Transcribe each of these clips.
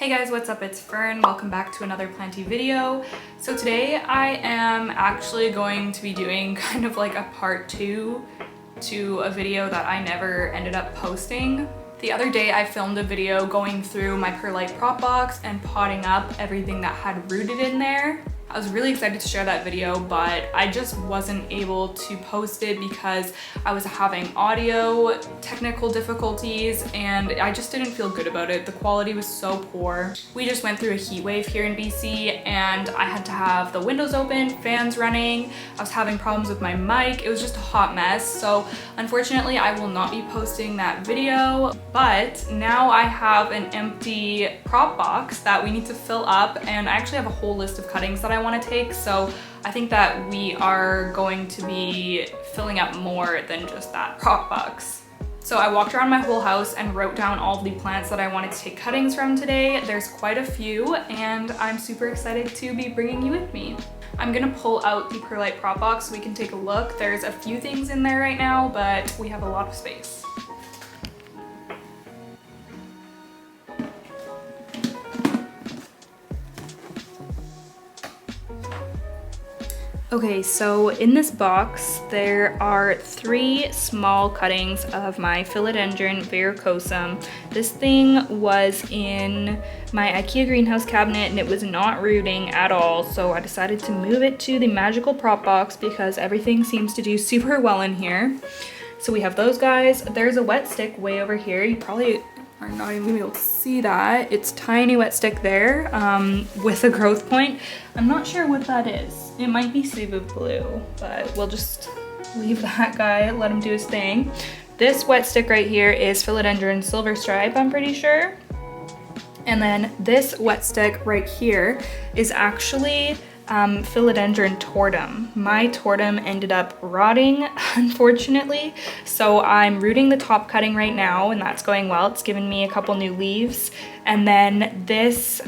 Hey guys, what's up? It's Fern. Welcome back to another Planty video. So today I am actually going to be doing kind of like a part 2 to a video that I never ended up posting. The other day I filmed a video going through my perlite prop box and potting up everything that had rooted in there. I was really excited to share that video, but I just wasn't able to post it because I was having audio technical difficulties and I just didn't feel good about it. The quality was so poor. We just went through a heat wave here in BC and I had to have the windows open, fans running. I was having problems with my mic. It was just a hot mess. So unfortunately, I will not be posting that video, but now I have an empty prop box that we need to fill up, and I actually have a whole list of cuttings that I want to take, so I think that we are going to be filling up more than just that prop box. So I walked around my whole house and wrote down all of the plants that I wanted to take cuttings from today. There's quite a few and I'm super excited to be bringing you with me. I'm gonna pull out the perlite prop box so we can take a look. There's a few things in there right now, but we have a lot of space. Okay, so in this box, there are 3 small cuttings of my philodendron verrucosum. This thing was in my IKEA greenhouse cabinet and it was not rooting at all, so I decided to move it to the magical prop box because everything seems to do super well in here. So we have those guys. There's a wet stick way over here. You probably are not even gonna be able to see that. It's tiny wet stick there with a growth point. I'm not sure what that is. It might be Cebu blue, but we'll just leave that guy, let him do his thing. This wet stick right here is philodendron silver stripe, I'm pretty sure. And then this wet stick right here is actually philodendron tortum. My tortum ended up rotting, unfortunately, so I'm rooting the top cutting right now and that's going well. It's given me a couple new leaves. And then this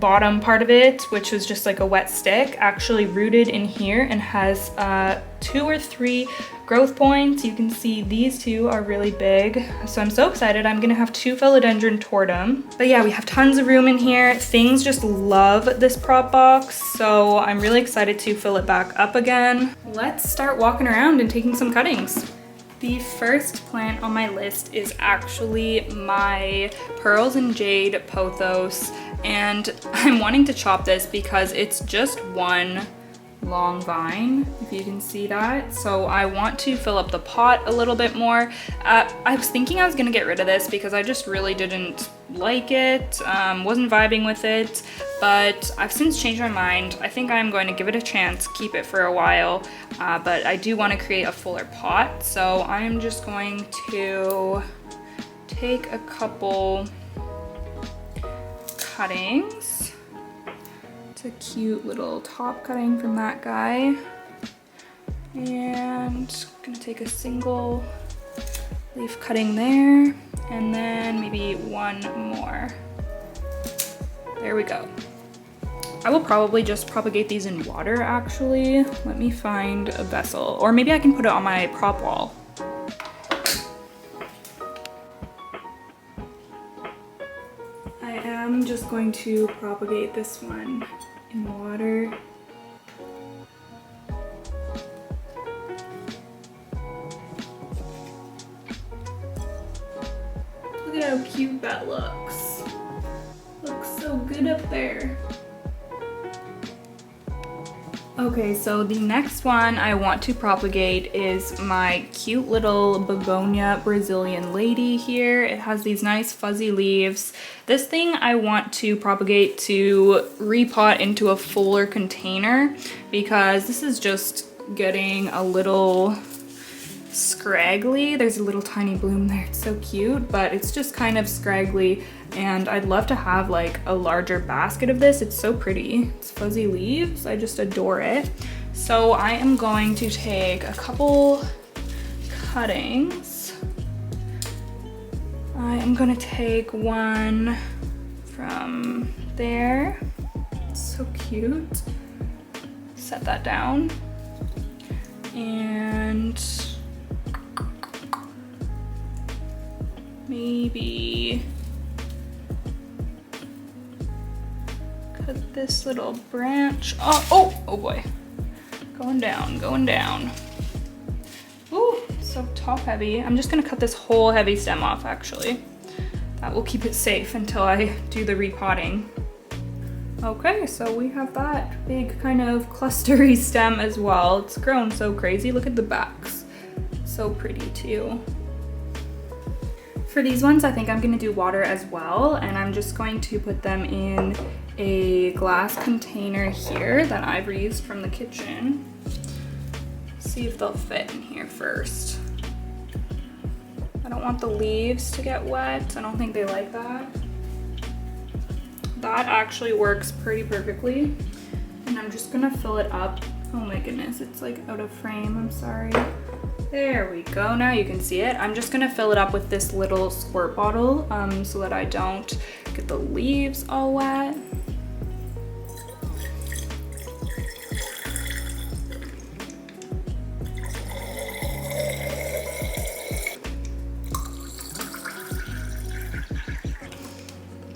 bottom part of it, which was just like a wet stick, actually rooted in here and has 2 or 3 growth points. You can see these 2 are really big, so I'm so excited. I'm gonna have 2 philodendron tortum. But yeah, we have tons of room in here. Things just love this prop box, so I'm really excited to fill it back up again. Let's start walking around and taking some cuttings. The first plant on my list is actually my pearls and jade pothos, and I'm wanting to chop this because it's just one long vine, if you can see that. So I want to fill up the pot a little bit more. I was thinking I was gonna get rid of this because I just really didn't like it, wasn't vibing with it, but I've since changed my mind. I think I'm going to give it a chance, keep it for a while, but I do want to create a fuller pot, so I'm just going to take a couple cuttings. It's a cute little top cutting from that guy, and I'm gonna take a single leaf cutting there, and then maybe one more. There we go. I will probably just propagate these in water, actually. Let me find a vessel, or maybe I can put it on my prop wall. I am just going to propagate this one in water. Look at how cute that looks. Looks so good up there. Okay, so the next one I want to propagate is my cute little Begonia Brazilian lady here. It has these nice fuzzy leaves. This thing I want to propagate to repot into a fuller container because this is just getting a little scraggly. There's a little tiny bloom there. It's so cute, but it's just kind of scraggly, and I'd love to have like a larger basket of this. It's so pretty. It's fuzzy leaves. I just adore it. So I am going to take a couple cuttings. I am going to take one from there. It's so cute. Set that down. And maybe put this little branch on. Oh boy. Going down, going down. Ooh, it's so top heavy. I'm just gonna cut this whole heavy stem off actually. That will keep it safe until I do the repotting. Okay, so we have that big kind of clustery stem as well. It's grown so crazy. Look at the backs. So pretty too. For these ones, I think I'm gonna do water as well, and I'm just going to put them in a glass container here that I've reused from the kitchen. See if they'll fit in here first. I don't want the leaves to get wet. I don't think they like that. That actually works pretty perfectly. And I'm just gonna fill it up. Oh my goodness, it's like out of frame, I'm sorry. There we go, now you can see it. I'm just gonna fill it up with this little squirt bottle so that I don't get the leaves all wet.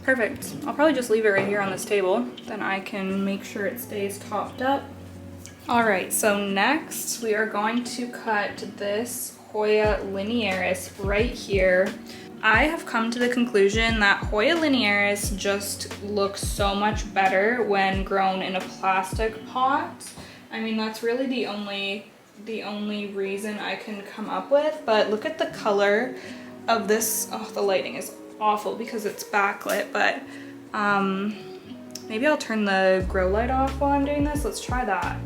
Perfect. I'll probably just leave it right here on this table. Then I can make sure it stays topped up. All right, so next we are going to cut this Hoya linearis right here. I have come to the conclusion that Hoya linearis just looks so much better when grown in a plastic pot. I mean, that's really the only reason I can come up with, but look at the color of this. Oh, the lighting is awful because it's backlit, but maybe I'll turn the grow light off while I'm doing this. Let's try that.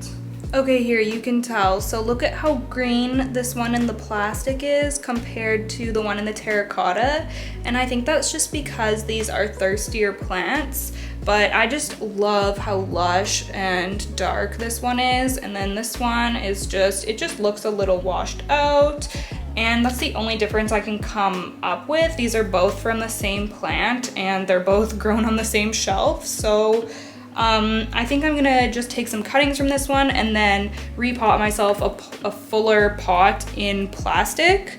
Okay, here you can tell. So look at how green this one in the plastic is compared to the one in the terracotta. And I think that's just because these are thirstier plants, but I just love how lush and dark this one is. And then this one is it just looks a little washed out. And that's the only difference I can come up with. These are both from the same plant and they're both grown on the same shelf. So I think I'm gonna just take some cuttings from this one and then repot myself a fuller pot in plastic.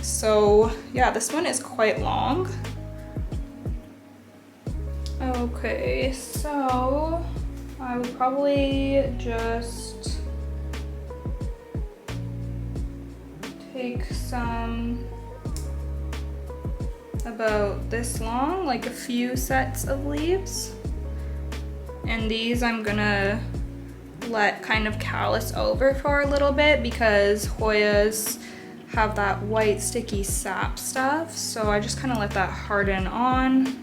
So yeah, this one is quite long. Okay, so I would probably just take some about this long, like a few sets of leaves. And these I'm gonna let kind of callus over for a little bit because Hoyas have that white sticky sap stuff. So I just kind of let that harden on.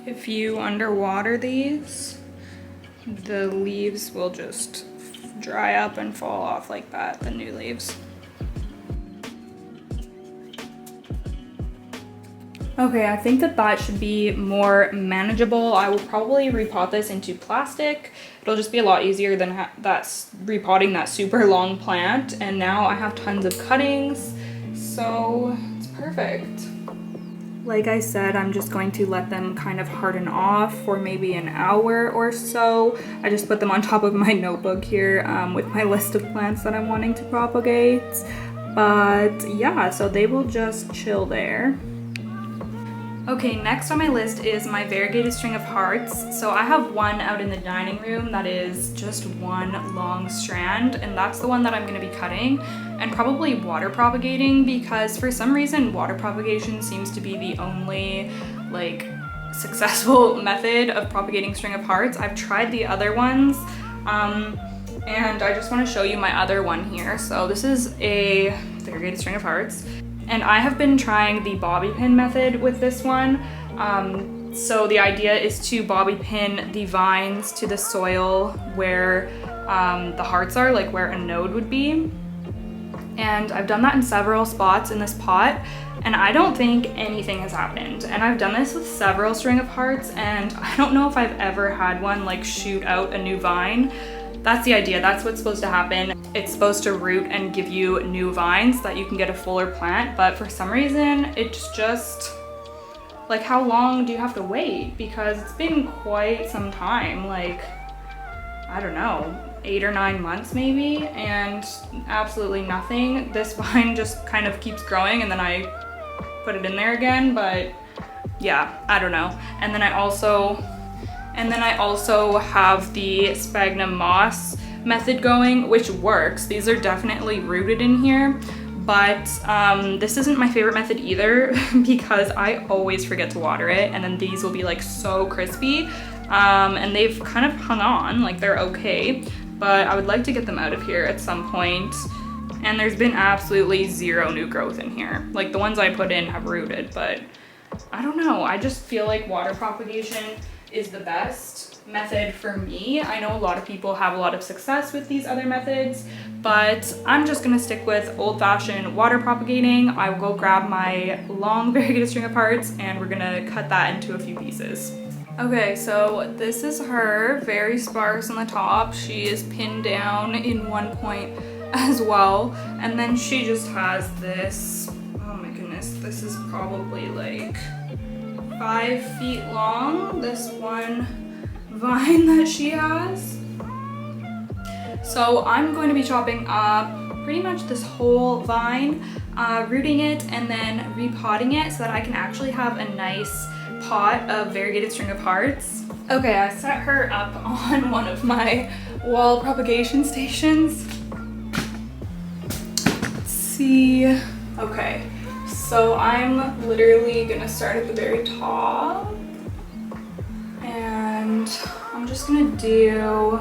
If you underwater these, the leaves will just dry up and fall off like that, the new leaves. Okay, I think that should be more manageable. I will probably repot this into plastic. It'll just be a lot easier than repotting that super long plant. And now I have tons of cuttings, so it's perfect. Like I said, I'm just going to let them kind of harden off for maybe an hour or so. I just put them on top of my notebook here with my list of plants that I'm wanting to propagate. But yeah, so they will just chill there. Okay, next on my list is my variegated string of hearts. So I have one out in the dining room that is just one long strand, and that's the one that I'm gonna be cutting and probably water propagating, because for some reason water propagation seems to be the only like successful method of propagating string of hearts. I've tried the other ones and I just want to show you my other one here. So this is a variegated string of hearts. And I have been trying the bobby pin method with this one. So the idea is to bobby pin the vines to the soil where the hearts are, like where a node would be. And I've done that in several spots in this pot, and I don't think anything has happened. And I've done this with several string of hearts, and I don't know if I've ever had one like shoot out a new vine. That's the idea, that's what's supposed to happen. It's supposed to root and give you new vines so that you can get a fuller plant, but for some reason, it's just, like, how long do you have to wait? Because it's been quite some time, like, I don't know, 8 or 9 months maybe, and absolutely nothing. This vine just kind of keeps growing, and then I put it in there again, but yeah, I don't know. And then I also have the sphagnum moss method going, which works. These are definitely rooted in here, but this isn't my favorite method either because I always forget to water it, and then these will be like so crispy, and they've kind of hung on, like they're okay, but I would like to get them out of here at some point. And there's been absolutely zero new growth in here. Like the ones I put in have rooted, but I don't know. I just feel like water propagation is the best method for me. I know a lot of people have a lot of success with these other methods, but I'm just gonna stick with old-fashioned water propagating. I will go grab my long variegated string of hearts, and we're gonna cut that into a few pieces. Okay, so this is her, very sparse on the top. She is pinned down in one point as well, and then she just has this, oh my goodness, this is probably like 5 feet long, this one vine that she has. So I'm going to be chopping up pretty much this whole vine, rooting it and then repotting it so that I can actually have a nice pot of variegated string of hearts. Okay, I set her up on one of my wall propagation stations. Let's see. Okay, so I'm literally gonna start at the very top, and I'm just gonna do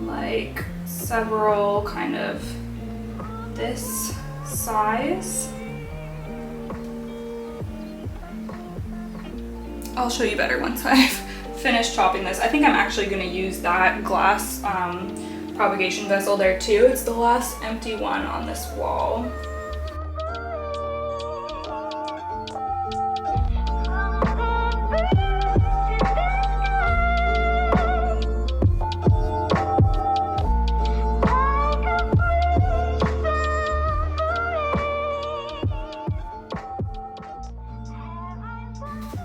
like several kind of this size. I'll show you better once I've finished chopping this. I think I'm actually gonna use that glass propagation vessel there too. It's the last empty one on this wall.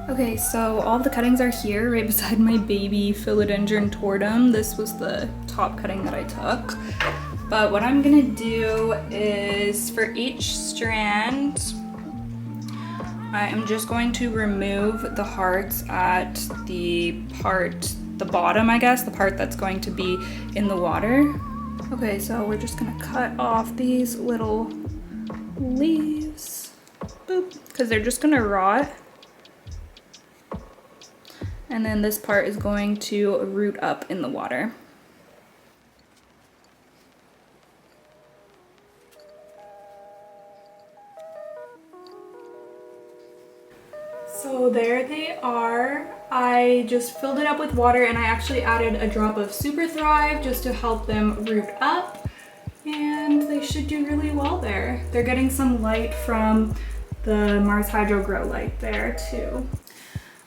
Okay, so all the cuttings are here right beside my baby philodendron tortum. This was the top cutting that I took. But what I'm gonna do is for each strand, I am just going to remove the hearts at the bottom, I guess, the part that's going to be in the water. Okay, so we're just gonna cut off these little leaves, boop, because they're just gonna rot. And then this part is going to root up in the water. So there they are. I just filled it up with water, and I actually added a drop of Super Thrive just to help them root up, and they should do really well there. They're getting some light from the Mars Hydro Grow light there too.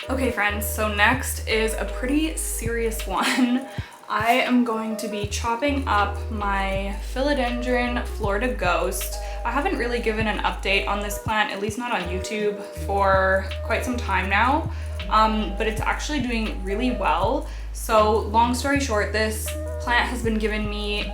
Okay friends, so next is a pretty serious one. I am going to be chopping up my philodendron Florida Ghost. I haven't really given an update on this plant, at least not on YouTube, for quite some time now, but it's actually doing really well. So long story short, this plant has been giving me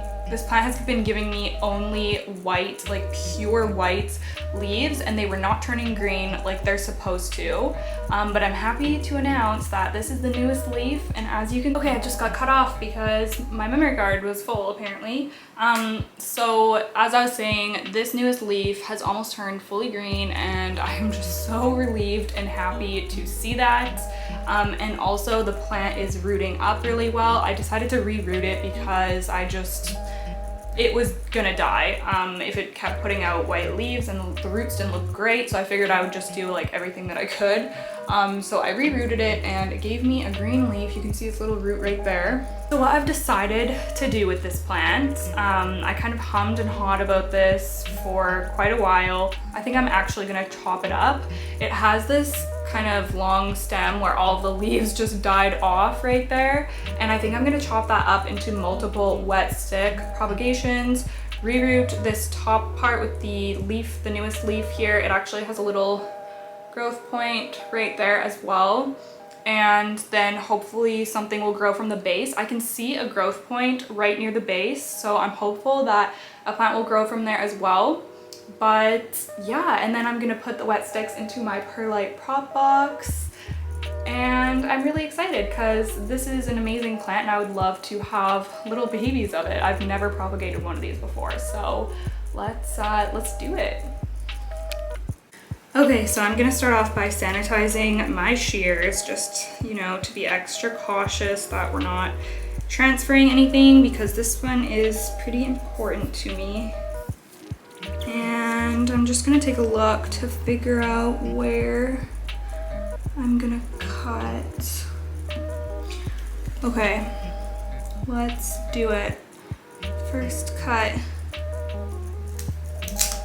only white, like pure white leaves, and they were not turning green like they're supposed to. But I'm happy to announce that this is the newest leaf, and as you can, okay, I just got cut off because my memory card was full apparently. So as I was saying, this newest leaf has almost turned fully green, and I'm just so relieved and happy to see that. And also the plant is rooting up really well. I decided to reroot it because it was gonna die if it kept putting out white leaves, and the roots didn't look great, so I figured I would just do like everything that I could. So I rerooted it and it gave me a green leaf. You can see its little root right there. So what I've decided to do with this plant, I kind of hummed and hawed about this for quite a while. I think I'm actually gonna chop it up. It has this kind of long stem where all of the leaves just died off right there, and I think I'm gonna chop that up into multiple wet stick propagations, reroot this top part with the leaf, the newest leaf here. It actually has a little growth point right there as well, and then hopefully something will grow from the base. I can see a growth point right near the base, so I'm hopeful that a plant will grow from there as well. But yeah, and then I'm gonna put the wet sticks into my perlite prop box, and I'm really excited because this is an amazing plant and I would love to have little babies of it. I've never propagated one of these before, so let's do it. Okay, so I'm gonna start off by sanitizing my shears, just, you know, to be extra cautious that we're not transferring anything, because this one is pretty important to me. And I'm just gonna take a look to figure out where I'm gonna cut. Okay, let's do it. First cut.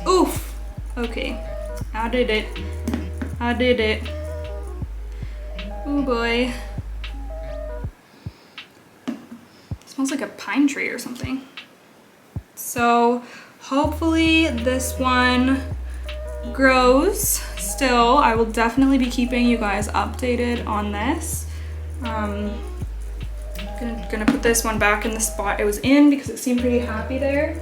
Oof! Okay, I did it. I did it. Oh boy. It smells like a pine tree or something. So hopefully this one grows still. I will definitely be keeping you guys updated on this. Gonna put this one back in the spot it was in because it seemed pretty happy there.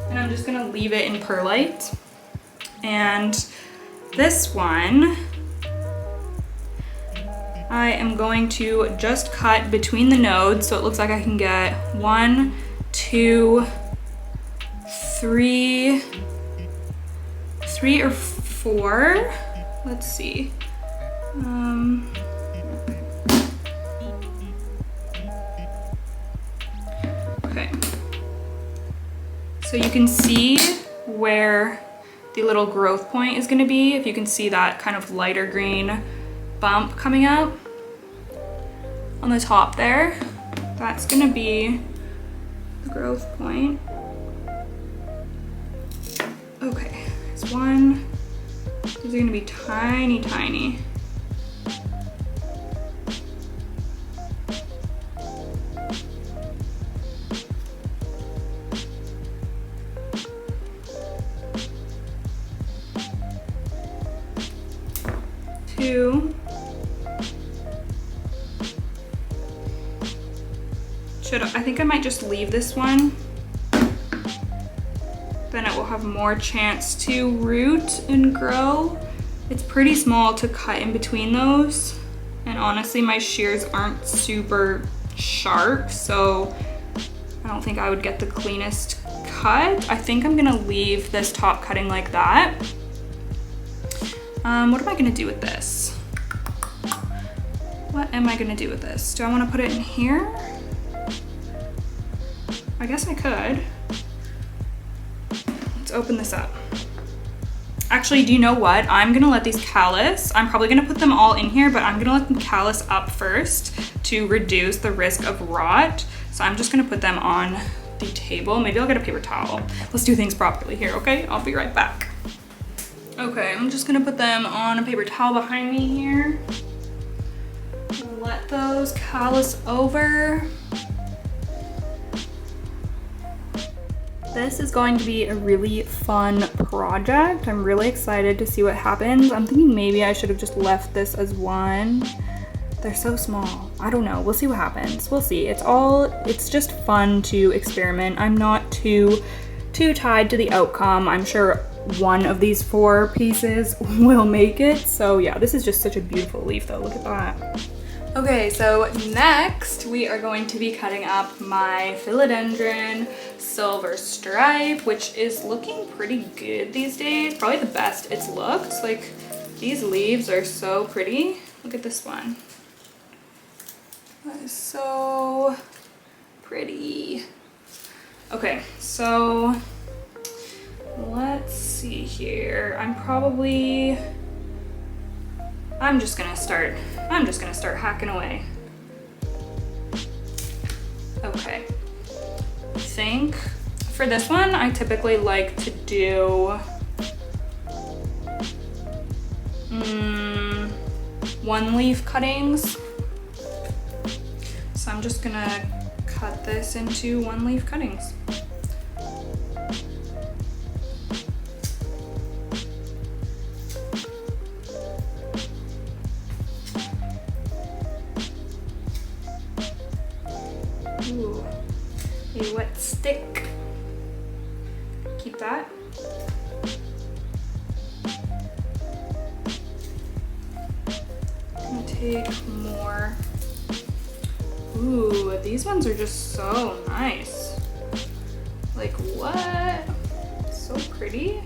And I'm just gonna leave it in perlite. And this one, I am going to just cut between the nodes so it looks like I can get 1, 2, 3 or 4. Let's see. Okay. So you can see where the little growth point is going to be. If you can see that kind of lighter green bump coming up on the top there, that's going to be the growth point. Okay, there's one. These are gonna be tiny, tiny. Two. I think I might just leave this one. Then it will have more chance to root and grow. It's pretty small to cut in between those. And honestly, my shears aren't super sharp, so I don't think I would get the cleanest cut. I think I'm gonna leave this top cutting like that. What am I gonna do with this? What am I gonna do with this? Do I wanna put it in here? I guess I could. Let's open this up. Actually, do you know what? I'm gonna let these callus. I'm probably gonna put them all in here, but I'm gonna let them callus up first to reduce the risk of rot. So I'm just gonna put them on the table. Maybe I'll get a paper towel. Let's do things properly here, okay? I'll be right back. Okay, I'm just gonna put them on a paper towel behind me here. Let those callus over. This is going to be a really fun project. I'm really excited to see what happens. I'm thinking maybe I should have just left this as one. They're so small. I don't know. We'll see what happens. We'll see. It's just fun to experiment. I'm not too tied to the outcome. I'm sure one of these 4 pieces will make it. So yeah, this is just such a beautiful leaf though. Look at that. Okay, so next we are going to be cutting up my philodendron silver stripe, which is looking pretty good these days. Probably the best it's looked. Like, these leaves are so pretty. Look at this one. That is so pretty. Okay, so let's see here. I'm just gonna start hacking away. Okay, I think for this one, I typically like to do one leaf cuttings. So I'm just gonna cut this into one leaf cuttings. Ooh, a wet stick. Keep that. I'm gonna take more. Ooh, these ones are just so nice. Like what? So pretty.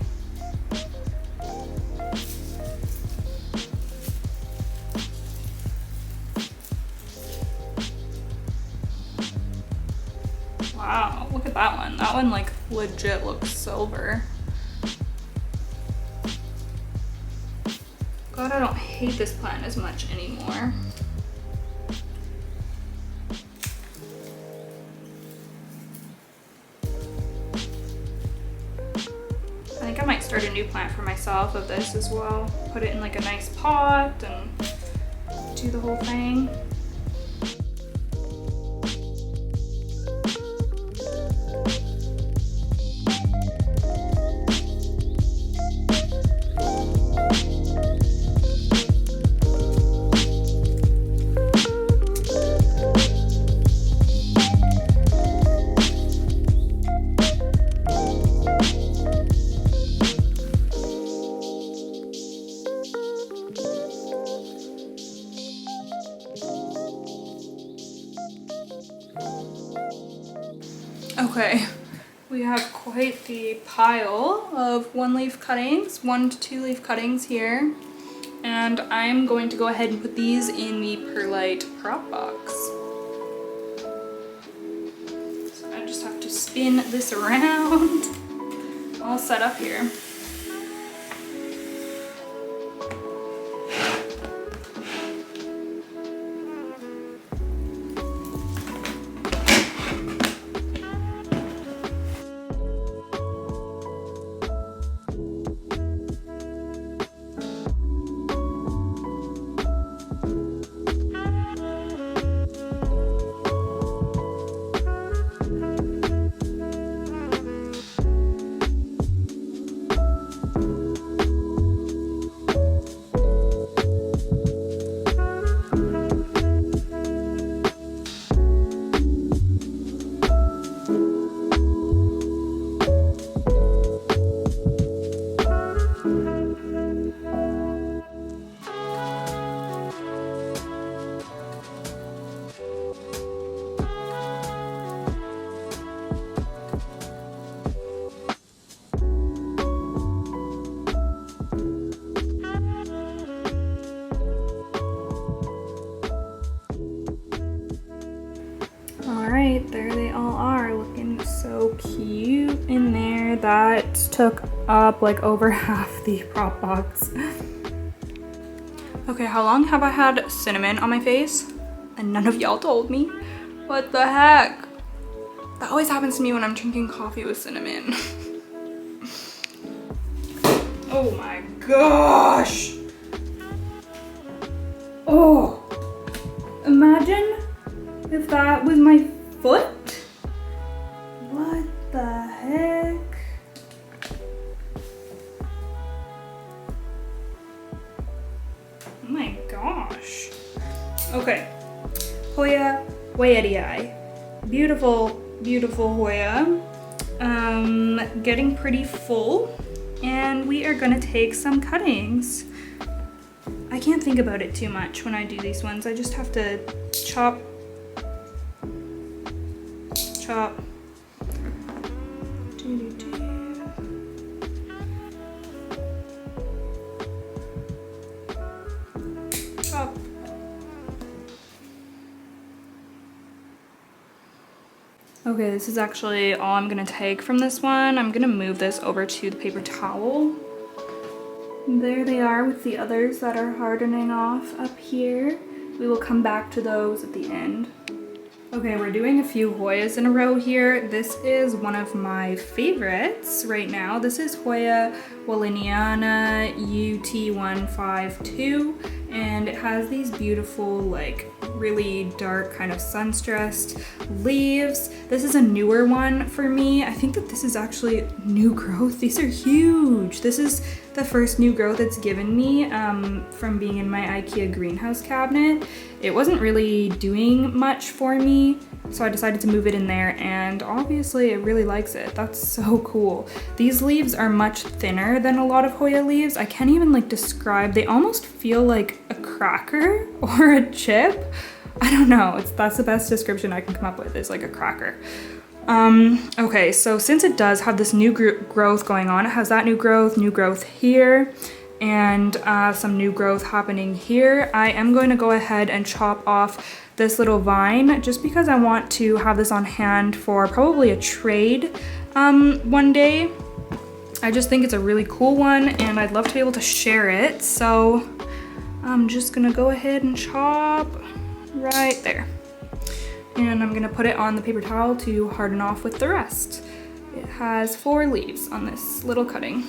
Wow, look at that one. That one like legit looks silver. God, I don't hate this plant as much anymore. I think I might start a new plant for myself of this as well. Put it in like a nice pot and do the whole thing. Okay, we have quite the pile of 1 leaf cuttings, 1 to 2 leaf cuttings here. And I'm going to go ahead and put these in the perlite prop box. So I just have to spin this around. All set up here. Alright, there they all are, looking so cute in there. That took up like over half the prop box. Okay, how long have I had cinnamon on my face? And none of y'all told me? What the heck? That always happens to me when I'm drinking coffee with cinnamon. Oh my gosh! Oh! Imagine if that was my foot? What the heck? Oh my gosh. Okay. Hoya Wayedii. Beautiful, beautiful Hoya. Getting pretty full. And we are gonna take some cuttings. I can't think about it too much when I do these ones. I just have to chop, chop, chop. Okay, this is actually all I'm gonna take from this one. I'm gonna move this over to the paper towel. There they are with the others that are hardening off up here. We will come back to those at the end. Okay, we're doing a few Hoyas in a row here. This is one of my favorites right now. This is Hoya Walliniana UT152, and it has these beautiful, like, really dark kind of sun-stressed leaves. This is a newer one for me. I think that this is actually new growth. These are huge. This is the first new growth it's given me from being in my IKEA greenhouse cabinet. It wasn't really doing much for me, so I decided to move it in there, and obviously it really likes it. That's so cool. These leaves are much thinner than a lot of Hoya leaves. I can't even like describe, they almost feel like a cracker or a chip. I don't know, that's the best description I can come up with, is like a cracker. Okay, so since it does have this new growth going on, it has that new growth here, and some new growth happening here. I am going to go ahead and chop off this little vine just because I want to have this on hand for probably a trade one day. I just think it's a really cool one and I'd love to be able to share it. So I'm just gonna go ahead and chop right there. And I'm gonna put it on the paper towel to harden off with the rest. It has 4 leaves on this little cutting.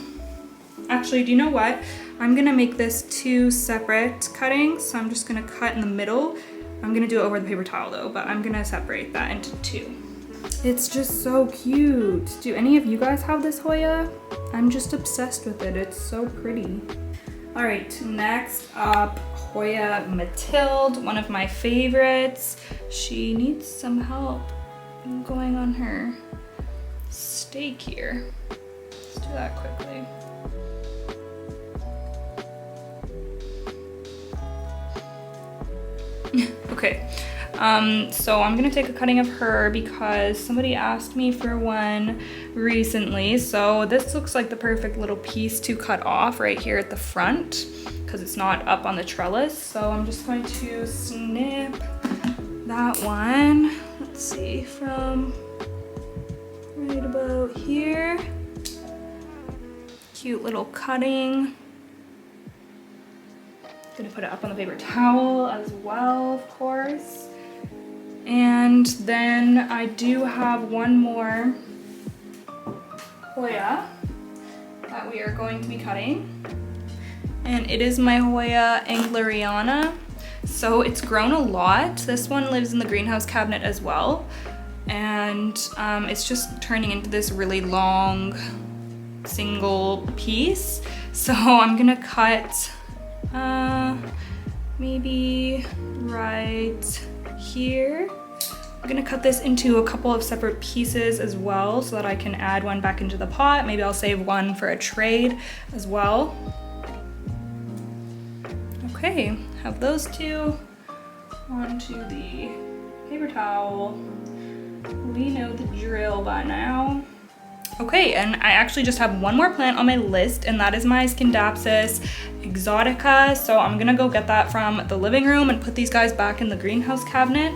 Actually, do you know what? I'm gonna make this 2 separate cuttings, so I'm just gonna cut in the middle. I'm gonna do it over the paper towel though, but I'm gonna separate that into 2. It's just so cute. Do any of you guys have this Hoya? I'm just obsessed with it. It's so pretty. All right, next up, Hoya Mathilde, one of my favorites. She needs some help going on her stake here. Let's do that quickly. Okay, so I'm gonna take a cutting of her because somebody asked me for one recently. So this looks like the perfect little piece to cut off right here at the front because it's not up on the trellis. So I'm just going to snip that one. Let's see, from right about here. Cute little cutting. Gonna put it up on the paper towel as well, of course. And then I do have one more Hoya that we are going to be cutting. And it is my Hoya Angleriana. So it's grown a lot. This one lives in the greenhouse cabinet as well. And it's just turning into this really long single piece. So I'm gonna cut maybe right here. I'm gonna cut this into a couple of separate pieces as well so that I can add one back into the pot. Maybe I'll save one for a trade as well. Okay, have those 2 onto the paper towel. We know the drill by now. Okay, and I actually just have one more plant on my list, and that is my Scindapsus exotica. So I'm gonna go get that from the living room and put these guys back in the greenhouse cabinet.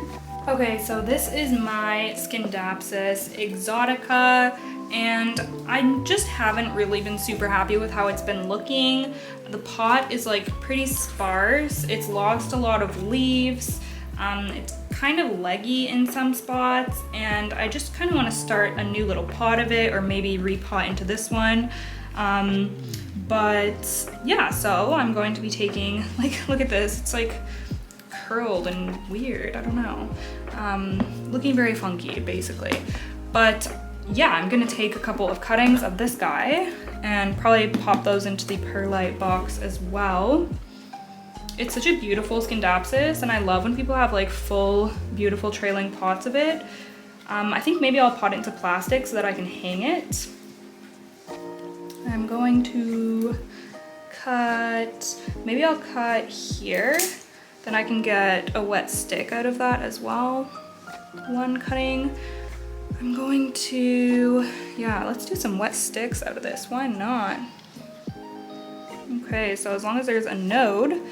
Okay, so this is my Scindapsus exotica, and I just haven't really been super happy with how it's been looking. The pot is like pretty sparse. It's lost a lot of leaves. It's kind of leggy in some spots, and I just kind of want to start a new little pot of it, or maybe repot into this one. But yeah, so I'm going to be taking, like, look at this, it's like curled and weird, I don't know. Looking very funky, basically. But yeah, I'm gonna take a couple of cuttings of this guy and probably pop those into the perlite box as well. It's such a beautiful Scindapsus, and I love when people have like full, beautiful trailing pots of it. I think maybe I'll pot it into plastic so that I can hang it. I'm going to cut, maybe I'll cut here, then I can get a wet stick out of that as well. One cutting. I'm going to, yeah, let's do some wet sticks out of this, why not? Okay, so as long as there's a node,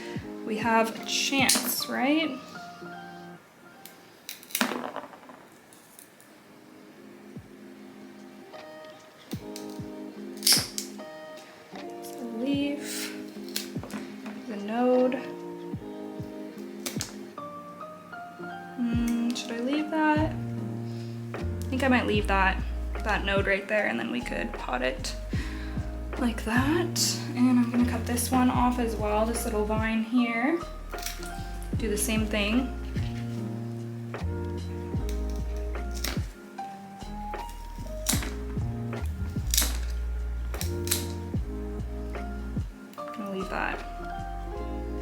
we have a chance, right? I might leave that node right there, and then we could pot it like that. And I'm gonna cut this one off as well, this little vine here. Do the same thing. I'm gonna leave that.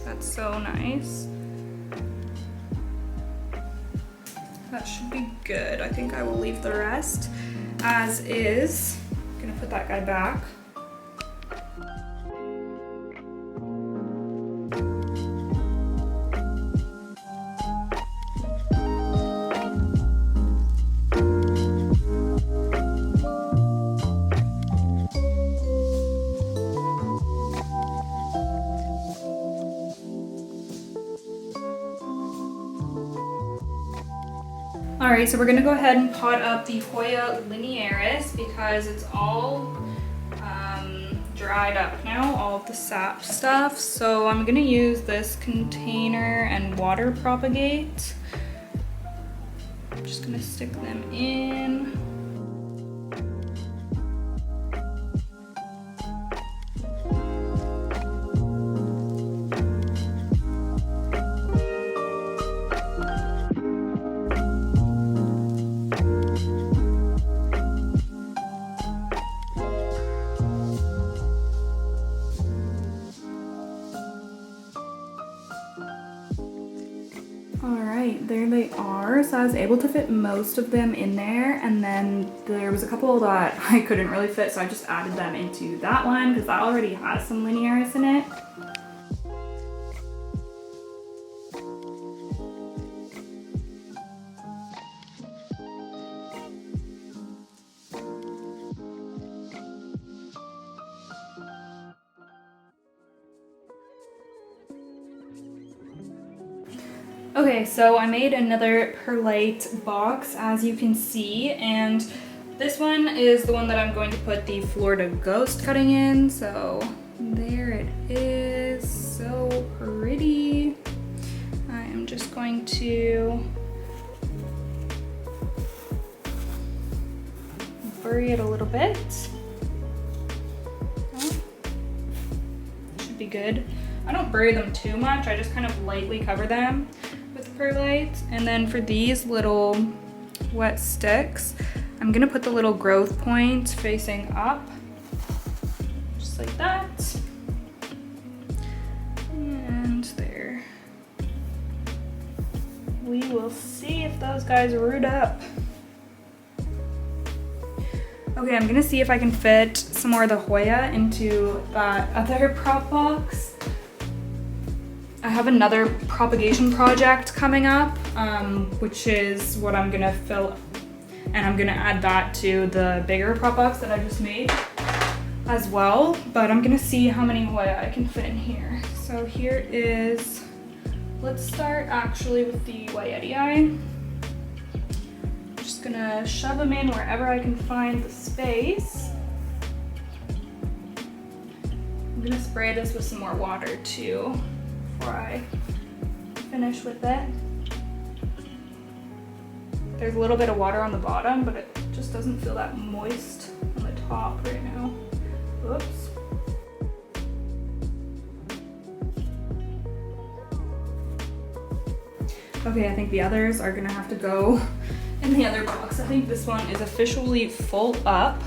That's so nice. That should be good. I think I will leave the rest as is. I'm gonna put that guy back. All right, so we're gonna go ahead and pot up the Hoya linearis because it's all dried up now, all of the sap stuff. So I'm gonna use this container and water propagate. I'm just gonna stick them in. Alright, there they are. So I was able to fit most of them in there, and then there was a couple that I couldn't really fit, so I just added them into that one because that already has some linearis in it. Okay, so I made another perlite box, as you can see, and this one is the one that I'm going to put the Florida Ghost cutting in. So there it is, so pretty. I am just going to bury it a little bit. Oh, should be good. I don't bury them too much, I just kind of lightly cover them with perlite. And then for these little wet sticks, I'm gonna put the little growth point facing up, just like that. And there. We will see if those guys root up. Okay, I'm gonna see if I can fit some more of the Hoya into that other prop box. I have another propagation project coming up, which is what I'm gonna fill, and I'm gonna add that to the bigger prop box that I just made as well. But I'm gonna see how many Hoya I can fit in here. So here is, let's start actually with the Wayeti. I'm just gonna shove them in wherever I can find the space. I'm gonna spray this with some more water too before I finish with it. There's a little bit of water on the bottom, but it just doesn't feel that moist on the top right now. Oops. Okay, I think the others are gonna have to go in the other box. I think this one is officially full up.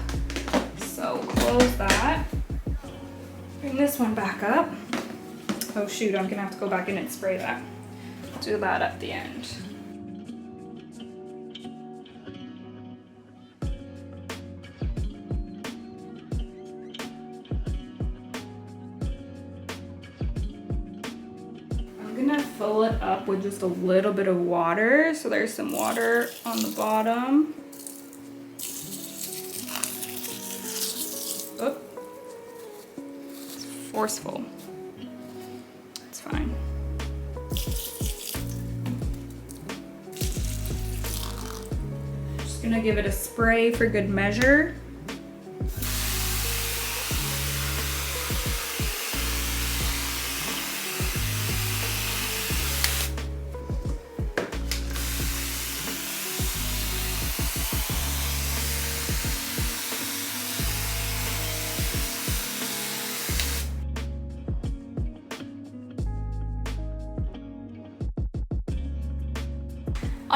So close that. Bring this one back up. Oh shoot, I'm gonna have to go back in and spray that. Do that at the end. I'm gonna fill it up with just a little bit of water. So there's some water on the bottom. Oh, it's forceful. It's fine. Just gonna give it a spray for good measure.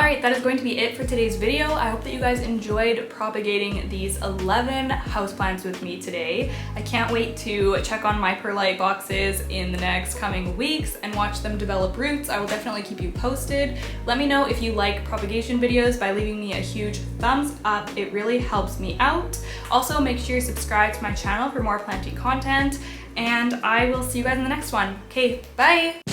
Alright, that is going to be it for today's video. I hope that you guys enjoyed propagating these 11 houseplants with me today. I can't wait to check on my perlite boxes in the next coming weeks and watch them develop roots. I will definitely keep you posted. Let me know if you like propagation videos by leaving me a huge thumbs up. It really helps me out. Also, make sure you subscribe to my channel for more planty content, and I will see you guys in the next one. Okay, bye!